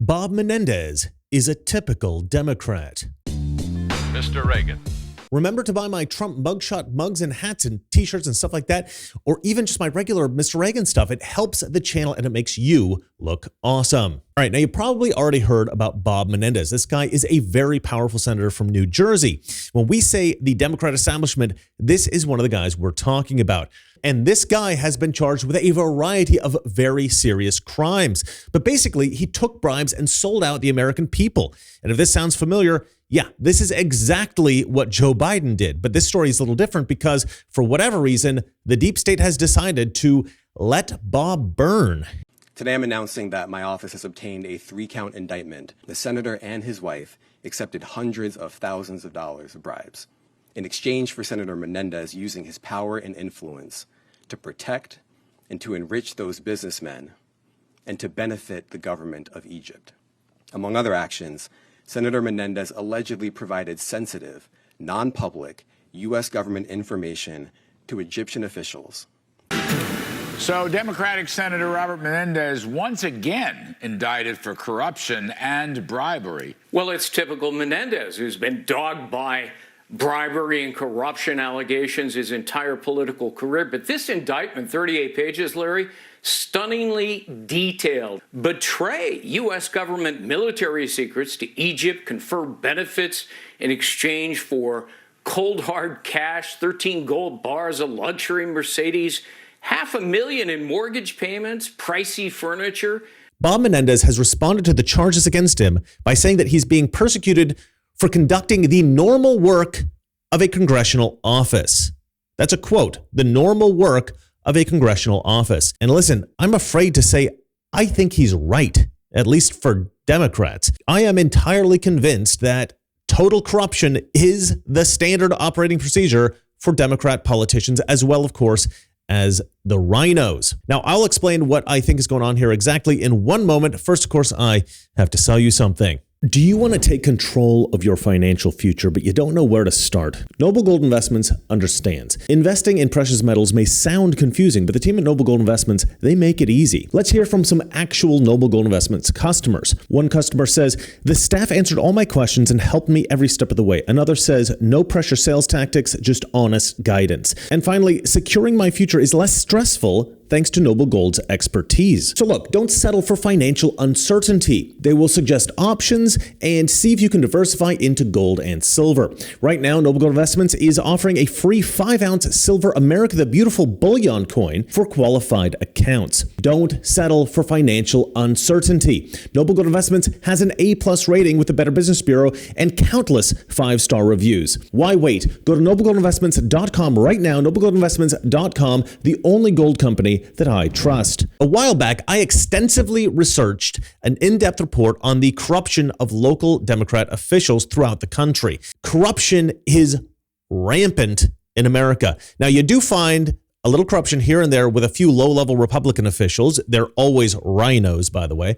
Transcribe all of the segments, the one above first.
Bob Mendendez is a typical Democrat. Mr. Reagan. Remember to buy my Trump mugshot mugs and hats and t-shirts and stuff like that, or even just my regular Mr. Reagan stuff. It helps the channel and it makes you look awesome. All right, now you probably already heard about Bob Mendendez. This guy is a very powerful senator from New Jersey. When we say the Democrat establishment, this is one of the guys we're talking about. And this guy has been charged with a variety of very serious crimes. But basically, he took bribes and sold out the American people. And if this sounds familiar, yeah, this is exactly what Joe Biden did. But this story is a little different because for whatever reason, the deep state has decided to let Bob burn. Today, I'm announcing that my office has obtained a 3-count indictment. The senator and his wife accepted hundreds of thousands of dollars of bribes in exchange for Senator Mendendez using his power and influence to protect and to enrich those businessmen and to benefit the government of Egypt. Among other actions, Senator Mendendez allegedly provided sensitive, non-public U.S. government information to Egyptian officials. So Democratic Senator Robert Mendendez once again indicted for corruption and bribery. Well, it's typical Mendendez, who's been dogged by bribery and corruption allegations his entire political career. But this indictment, 38 pages, Larry, stunningly detailed. Betray U.S. government military secrets to Egypt, confer benefits in exchange for cold hard cash, 13 gold bars, a luxury Mercedes, $500,000 in mortgage payments, pricey furniture. Bob Mendendez has responded to the charges against him by saying that he's being persecuted for conducting the normal work of a congressional office. That's a quote, the normal work of a congressional office. And listen, I'm afraid to say I think he's right, at least for Democrats. I am entirely convinced that total corruption is the standard operating procedure for Democrat politicians, as well, of course, as the rhinos. Now, I'll explain what I think is going on here exactly in one moment. First, of course, I have to sell you something. Do you want to take control of your financial future, but you don't know where to start? Noble Gold Investments understands. Investing in precious metals may sound confusing, but the team at Noble Gold Investments, they make it easy. Let's hear from some actual Noble Gold Investments customers. One customer says, the staff answered all my questions and helped me every step of the way. Another says, no pressure sales tactics, just honest guidance. And finally, securing my future is less stressful thanks to Noble Gold's expertise. So look, don't settle for financial uncertainty. They will suggest options and see if you can diversify into gold and silver. Right now, Noble Gold Investments is offering a free 5-ounce silver America the Beautiful bullion coin for qualified accounts. Don't settle for financial uncertainty. Noble Gold Investments has an A+ rating with the Better Business Bureau and countless 5-star reviews. Why wait? Go to noblegoldinvestments.com right now, noblegoldinvestments.com, the only gold company that I trust. A while back, I extensively researched an in-depth report on the corruption of local Democrat officials throughout the country. Corruption is rampant in America. Now, you do find a little corruption here and there with a few low-level Republican officials. They're always rhinos, by the way.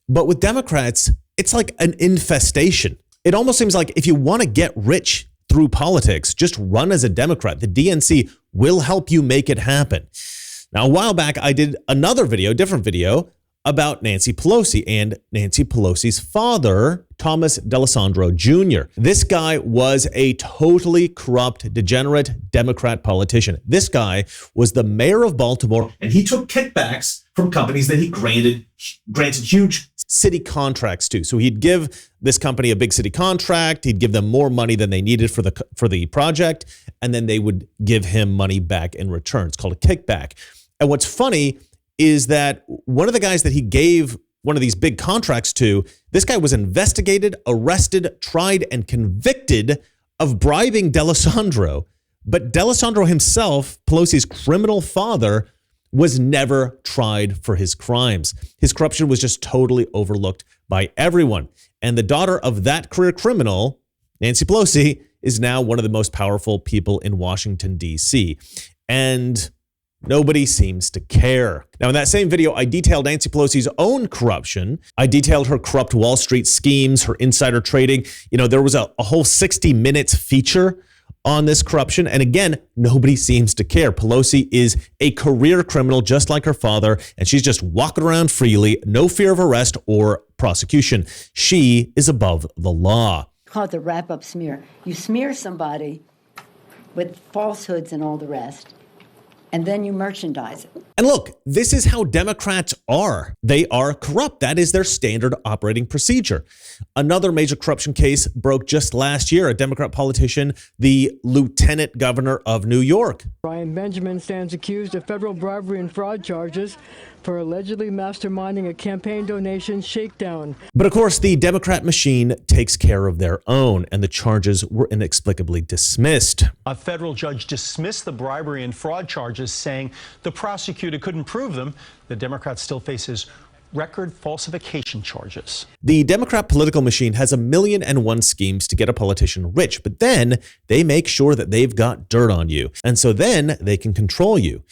But with Democrats, it's like an infestation. It almost seems like if you want to get rich through politics, just run as a Democrat. The DNC will help you make it happen. Now, a while back, I did another video, different video, about Nancy Pelosi and Nancy Pelosi's father, Thomas D'Alessandro Jr. This guy was a totally corrupt, degenerate Democrat politician. This guy was the mayor of Baltimore, and he took kickbacks from companies that he granted huge city contracts to. So he'd give this company a big city contract, he'd give them more money than they needed for the project, and then they would give him money back in return. It's called a kickback. And what's funny is that one of the guys that he gave one of these big contracts to, this guy was investigated, arrested, tried, and convicted of bribing D'Alessandro. But D'Alessandro himself, Pelosi's criminal father, was never tried for his crimes. His corruption was just totally overlooked by everyone. And the daughter of that career criminal, Nancy Pelosi, is now one of the most powerful people in Washington, D.C. And nobody seems to care. Now, in that same video, I detailed Nancy Pelosi's own corruption. I detailed her corrupt Wall Street schemes, her insider trading. You know, there was a whole 60 Minutes feature on this corruption. And again, nobody seems to care. Pelosi is a career criminal just like her father, and she's just walking around freely, no fear of arrest or prosecution. She is above the law. Call it the wrap-up smear. You smear somebody with falsehoods and all the rest, and then you merchandise it. And look, this is how Democrats are. They are corrupt. That is their standard operating procedure. Another major corruption case broke just last year. A Democrat politician, the lieutenant governor of New York. Brian Benjamin stands accused of federal bribery and fraud charges for allegedly masterminding a campaign donation shakedown. But of course, the Democrat machine takes care of their own, and the charges were inexplicably dismissed. A federal judge dismissed the bribery and fraud charges, saying the prosecutor couldn't prove them. The Democrat still faces record falsification charges. The Democrat political machine has 1,000,001 schemes to get a politician rich, but then they make sure that they've got dirt on you. And so then they can control you.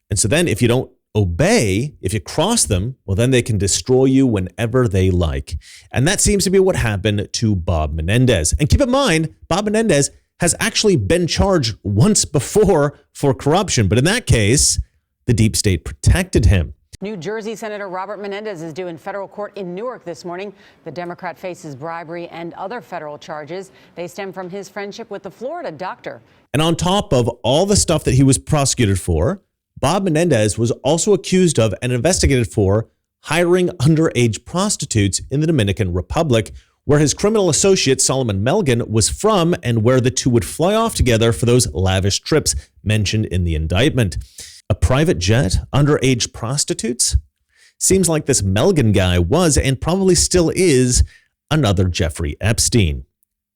And so then if you don't obey, if you cross them, well, then they can destroy you whenever they like. And that seems to be what happened to Bob Mendendez. And keep in mind, Bob Mendendez has actually been charged once before for corruption. But in that case, the deep state protected him. New Jersey Senator Robert Mendendez is due in federal court in Newark this morning. The Democrat faces bribery and other federal charges. They stem from his friendship with the Florida doctor. And on top of all the stuff that he was prosecuted for, Bob Mendendez was also accused of and investigated for hiring underage prostitutes in the Dominican Republic, where his criminal associate Solomon Melgen was from and where the two would fly off together for those lavish trips mentioned in the indictment. A private jet, underage prostitutes? Seems like this Melgen guy was and probably still is another Jeffrey Epstein.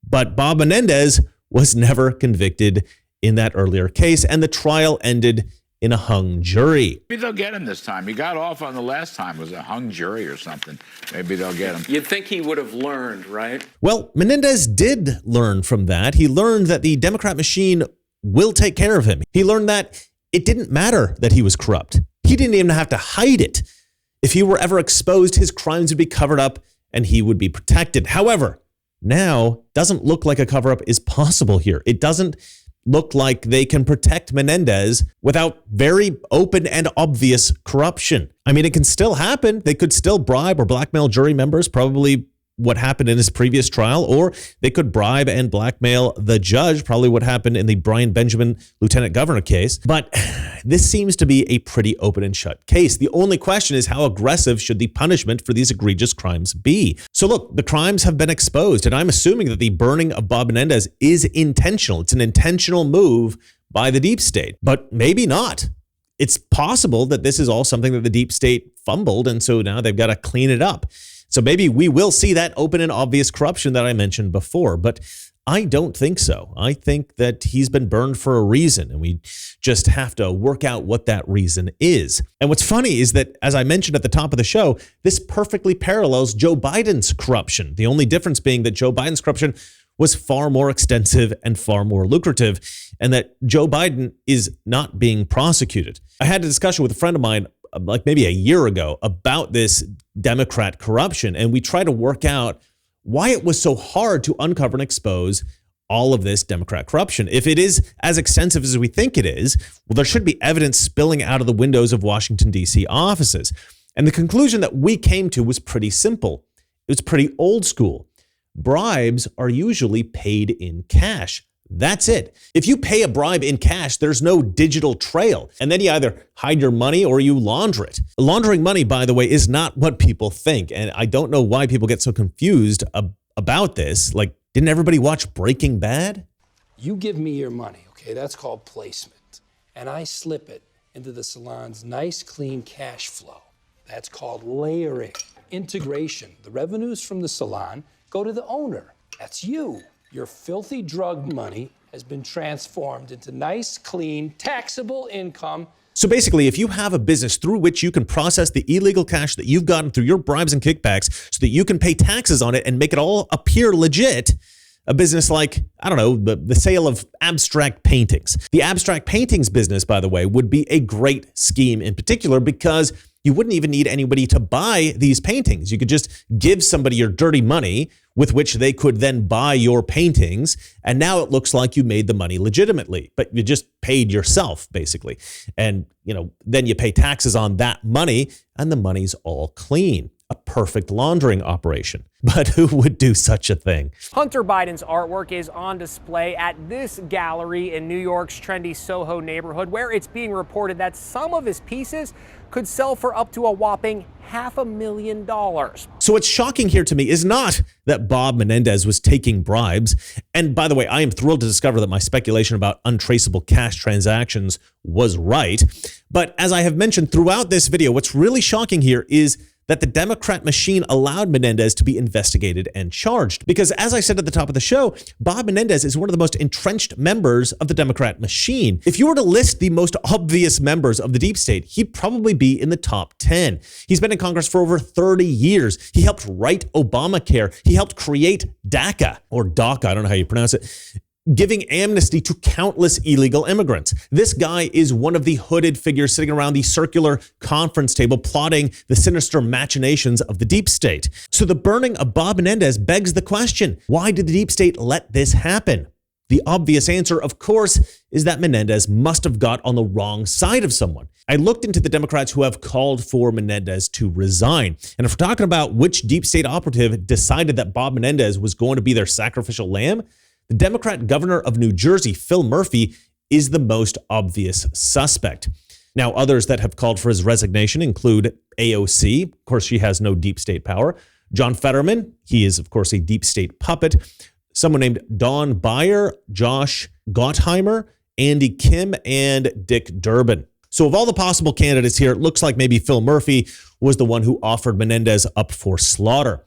But Bob Mendendez was never convicted in that earlier case, and the trial ended in a hung jury. Maybe they'll get him this time. He got off on the last time. It was a hung jury or something. Maybe they'll get him. You'd think he would have learned, right? Well, Mendendez did learn from that. He learned that the Democrat machine will take care of him. He learned that it didn't matter that he was corrupt. He didn't even have to hide it. If he were ever exposed, his crimes would be covered up and he would be protected. However, now doesn't look like a cover-up is possible here. It doesn't look like they can protect Mendendez without very open and obvious corruption. I mean, it can still happen. They could still bribe or blackmail jury members, probably what happened in his previous trial, or they could bribe and blackmail the judge, probably what happened in the Brian Benjamin lieutenant governor case. But this seems to be a pretty open and shut case. The only question is, how aggressive should the punishment for these egregious crimes be? So look, the crimes have been exposed, and I'm assuming that the burning of Bob Mendendez is intentional. It's an intentional move by the deep state, but maybe not. It's possible that this is all something that the deep state fumbled, and so now they've got to clean it up. So maybe we will see that open and obvious corruption that I mentioned before, but I don't think so. I think that he's been burned for a reason, and we just have to work out what that reason is. And what's funny is that, as I mentioned at the top of the show, this perfectly parallels Joe Biden's corruption. The only difference being that Joe Biden's corruption was far more extensive and far more lucrative, and that Joe Biden is not being prosecuted. I had a discussion with a friend of mine like maybe a year ago about this Democrat corruption, and we tried to work out why it was so hard to uncover and expose all of this Democrat corruption. If it is as extensive as we think it is, well, there should be evidence spilling out of the windows of Washington, D.C. offices. And the conclusion that we came to was pretty simple. It was pretty old school. Bribes are usually paid in cash. That's it. If you pay a bribe in cash, there's no digital trail. And then you either hide your money or you launder it. Laundering money, by the way, is not what people think. And I don't know why people get so confused about this. Like, didn't everybody watch Breaking Bad? You give me your money, okay? That's called placement. And I slip it into the salon's nice, clean cash flow. That's called layering. Integration. The revenues from the salon go to the owner. That's you. Your filthy drug money has been transformed into nice, clean, taxable income. So basically, if you have a business through which you can process the illegal cash that you've gotten through your bribes and kickbacks so that you can pay taxes on it and make it all appear legit, a business like, I don't know, the sale of abstract paintings. The abstract paintings business, by the way, would be a great scheme in particular because you wouldn't even need anybody to buy these paintings. You could just give somebody your dirty money with which they could then buy your paintings. And now it looks like you made the money legitimately, but you just paid yourself basically. And, then you pay taxes on that money and the money's all clean. A perfect laundering operation. But who would do such a thing? Hunter Biden's artwork is on display at this gallery in New York's trendy Soho neighborhood, where it's being reported that some of his pieces could sell for up to a whopping $500,000. So what's shocking here to me is not that Bob Mendendez was taking bribes. And by the way, I am thrilled to discover that my speculation about untraceable cash transactions was right. But as I have mentioned throughout this video, what's really shocking here is that the Democrat machine allowed Mendendez to be investigated and charged. Because as I said at the top of the show, Bob Mendendez is one of the most entrenched members of the Democrat machine. If you were to list the most obvious members of the deep state, he'd probably be in the top 10. He's been in Congress for over 30 years. He helped write Obamacare. He helped create DACA, or DACA, I don't know how you pronounce it, giving amnesty to countless illegal immigrants. This guy is one of the hooded figures sitting around the circular conference table plotting the sinister machinations of the deep state. So the burning of Bob Mendendez begs the question, why did the deep state let this happen? The obvious answer, of course, is that Mendendez must have got on the wrong side of someone. I looked into the Democrats who have called for Mendendez to resign. And if we're talking about which deep state operative decided that Bob Mendendez was going to be their sacrificial lamb, the Democrat governor of New Jersey, Phil Murphy, is the most obvious suspect. Now, others that have called for his resignation include AOC. Of course, she has no deep state power. John Fetterman, he is, of course, a deep state puppet. Someone named Don Beyer, Josh Gottheimer, Andy Kim, and Dick Durbin. So of all the possible candidates here, it looks like maybe Phil Murphy was the one who offered Mendendez up for slaughter.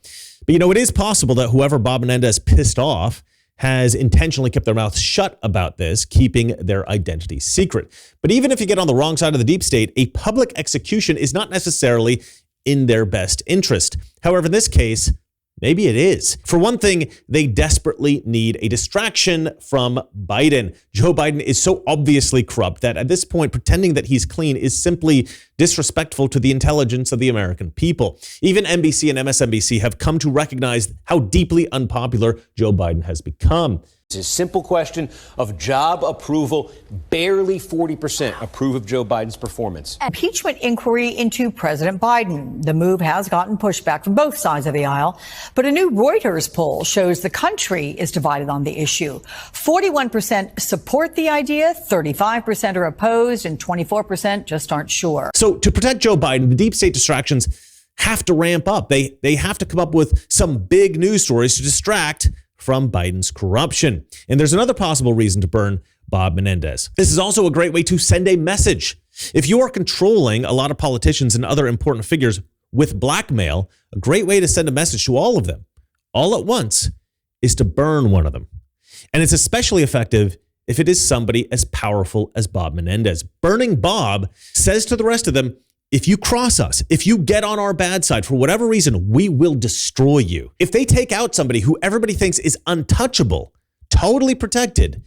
But it is possible that whoever Bob Mendendez pissed off has intentionally kept their mouths shut about this, keeping their identity secret. But even if you get on the wrong side of the deep state, a public execution is not necessarily in their best interest. However, in this case, maybe it is. For one thing, they desperately need a distraction from Biden. Joe Biden is so obviously corrupt that at this point, pretending that he's clean is simply disrespectful to the intelligence of the American people. Even NBC and MSNBC have come to recognize how deeply unpopular Joe Biden has become. It's a simple question of job approval. Barely 40% approve of Joe Biden's performance. Impeachment inquiry into President Biden. The move has gotten pushback from both sides of the aisle, but a new Reuters poll shows the country is divided on the issue. 41% support the idea, 35% are opposed, and 24% just aren't sure. So to protect Joe Biden, the deep state distractions have to ramp up. They have to come up with some big news stories to distract from Biden's corruption. And there's another possible reason to burn Bob Mendendez. This is also a great way to send a message. If you are controlling a lot of politicians and other important figures with blackmail, a great way to send a message to all of them, all at once, is to burn one of them. And it's especially effective if it is somebody as powerful as Bob Mendendez. Burning Bob says to the rest of them, if you cross us, if you get on our bad side for whatever reason, we will destroy you. If they take out somebody who everybody thinks is untouchable, totally protected,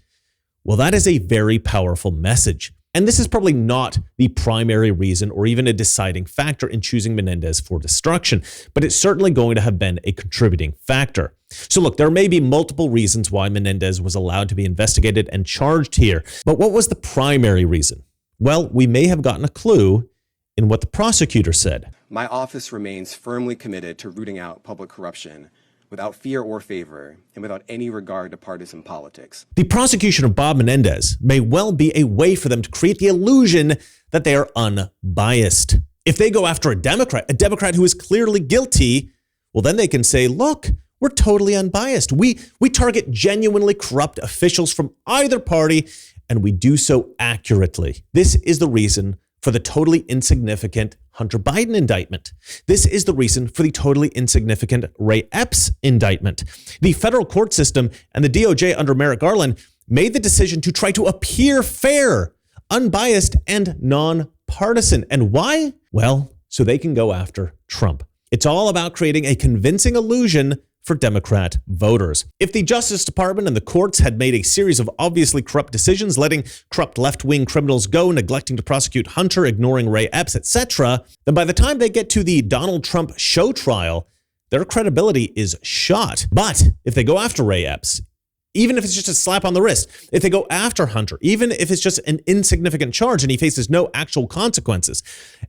well, that is a very powerful message. And this is probably not the primary reason or even a deciding factor in choosing Mendendez for destruction, but it's certainly going to have been a contributing factor. So look, there may be multiple reasons why Mendendez was allowed to be investigated and charged here, but what was the primary reason? Well, we may have gotten a clue in what the prosecutor said. My office remains firmly committed to rooting out public corruption without fear or favor and without any regard to partisan politics. The prosecution of Bob Mendendez may well be a way for them to create the illusion that they are unbiased. If they go after a Democrat who is clearly guilty, well, then they can say, look, we're totally unbiased. We target genuinely corrupt officials from either party, and we do so accurately. This is the reason for the totally insignificant Hunter Biden indictment. This is the reason for the totally insignificant Ray Epps indictment. The federal court system and the DOJ under Merrick Garland made the decision to try to appear fair, unbiased, and nonpartisan. And why? Well, so they can go after Trump. It's all about creating a convincing illusion for Democrat voters. If the Justice Department and the courts had made a series of obviously corrupt decisions, letting corrupt left-wing criminals go, neglecting to prosecute Hunter, ignoring Ray Epps, etc., then by the time they get to the Donald Trump show trial, their credibility is shot. But if they go after Ray Epps, even if it's just a slap on the wrist, if they go after Hunter, even if it's just an insignificant charge and he faces no actual consequences,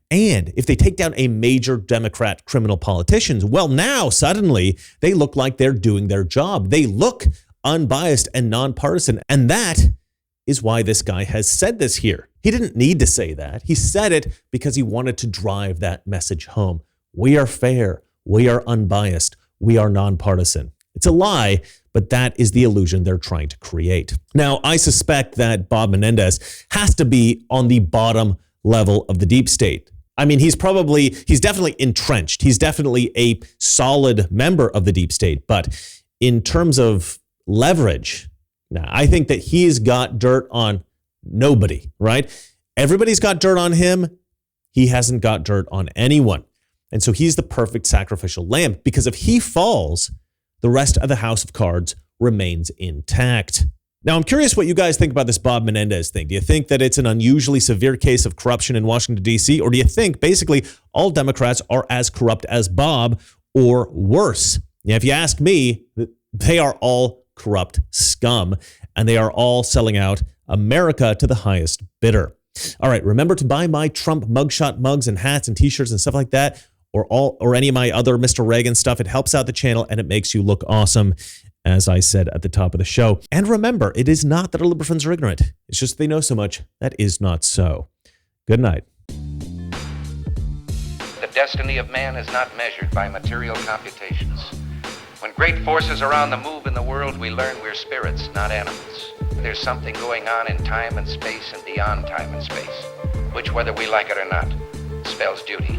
and if they take down a major Democrat criminal politician, well, now suddenly they look like they're doing their job. They look unbiased and nonpartisan. And that is why this guy has said this here. He didn't need to say that. He said it because he wanted to drive that message home. We are fair. We are unbiased. We are nonpartisan. It's a lie, but that is the illusion they're trying to create. Now, I suspect that Bob Mendendez has to be on the bottom level of the deep state. I mean, he's definitely entrenched. He's definitely a solid member of the deep state. But in terms of leverage, now, I think that he's got dirt on nobody, right? Everybody's got dirt on him. He hasn't got dirt on anyone. And so he's the perfect sacrificial lamb, because if he falls, the rest of the house of cards remains intact. Now, I'm curious what you guys think about this Bob Mendendez thing. Do you think that it's an unusually severe case of corruption in Washington, D.C., or do you think basically all Democrats are as corrupt as Bob or worse? Now, if you ask me, they are all corrupt scum, and they are all selling out America to the highest bidder. All right, remember to buy my Trump mugshot mugs and hats and t-shirts and stuff like that, or any of my other Mr. Reagan stuff. It helps out the channel and it makes you look awesome, as I said at the top of the show. And remember, it is not that our liberal friends are ignorant. It's just they know so much. That is not so. Good night. The destiny of man is not measured by material computations. When great forces are on the move in the world, we learn we're spirits, not animals. There's something going on in time and space and beyond time and space, which, whether we like it or not, spells duty.